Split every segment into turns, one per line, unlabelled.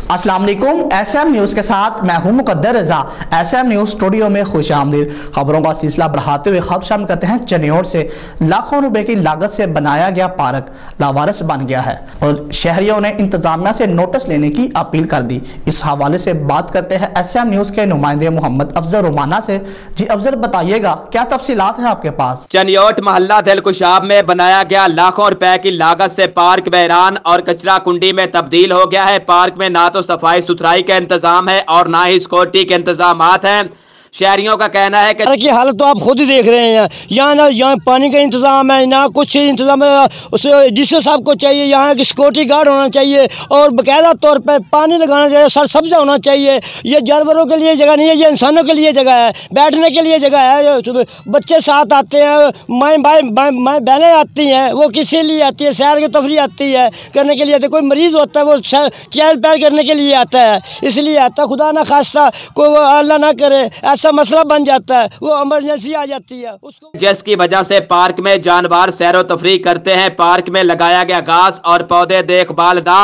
अस्सलाम वालेकुम। SM news के साथ मैं हूं मुकद्दर रजा। SM न्यूज़ स्टूडियो में खुश आमदीद। खबरों का सिलसिला बढ़ाते हुए खबर शामिल करते हैं। चनियोट से लाखों रुपए की लागत से बनाया गया पार्क लावारिस बन गया है और शहरियों ने इंतजामिया से नोटिस लेने की अपील कर दी। इस हवाले से बात करते हैं SM न्यूज़ के नुमाइंदे मोहम्मद अफजल रोमाना से। जी अफजल, बताइएगा क्या तफसीलात है आपके पास?
चनियोट मोहल्ला दिलकुशाब में बनाया गया लाखों रुपए की लागत से पार्क बहरान और कचरा कुंडी में तब्दील हो गया है। पार्क में ना तो सफाई सुथराई का इंतजाम है और ना ही सिक्योरिटी के इंतजामात हैं। शहरियों का कहना है कि
हालत तो आप खुद ही देख रहे हैं। यहाँ ना यहाँ पानी का इंतजाम है, ना कुछ इंतजाम है। उसे डीसी साहब को चाहिए यहाँ की सिक्योरिटी गार्ड होना चाहिए और बाकायदा तौर पर पानी लगाना चाहिए, सर सब्जा होना चाहिए। ये जानवरों के लिए जगह नहीं है, ये इंसानों के लिए जगह है, बैठने के लिए जगह है। बच्चे साथ आते हैं, माएँ बहनें आती हैं, वो किसी लिए आती है, सैर की तफरी आती है करने के लिए। कोई मरीज़ होता है वो चहल पहल करने के लिए आता है, इसलिए आता है। खुदा ना खास्ता कोई अल्लाह ना करे ऐसा मसला बन जाता है, वो इमरजेंसी आ जाती है उसको,
जिसकी वजह से पार्क में जानवर सैरो तफरी करते हैं। पार्क में लगाया गया घास और पौधे देखभाल ना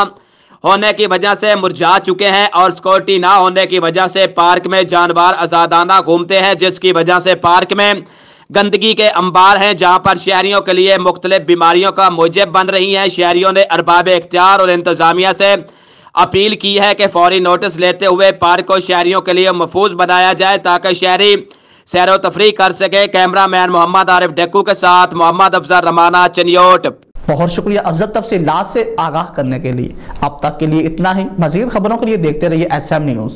होने की वजह से मुरझा चुके हैं और सिक्योरिटी ना होने की वजह से पार्क में जानवर आजादाना घूमते हैं, जिसकी वजह से पार्क में गंदगी के अंबार हैं, जहां पर शहरियों के लिए मुख्तलिफ बीमारियों का मूजब बन रही हैं। शहरियों ने अरबाब इख्तियार और इंतजामिया से अपील की है कि फौरी नोटिस लेते हुए पार्क को शहरियों के लिए महफूज बनाया जाए ताकि शहरी सैरो तफरी कर सके। कैमरामैन मोहम्मद आरिफ डेक्कू के साथ मोहम्मद अफजल रमाना, चनियोट।
बहुत शुक्रिया अफजल तफसीलात से आगाह करने के लिए। अब तक के लिए इतना ही। मजीद खबरों के लिए देखते रहिए SM न्यूज़।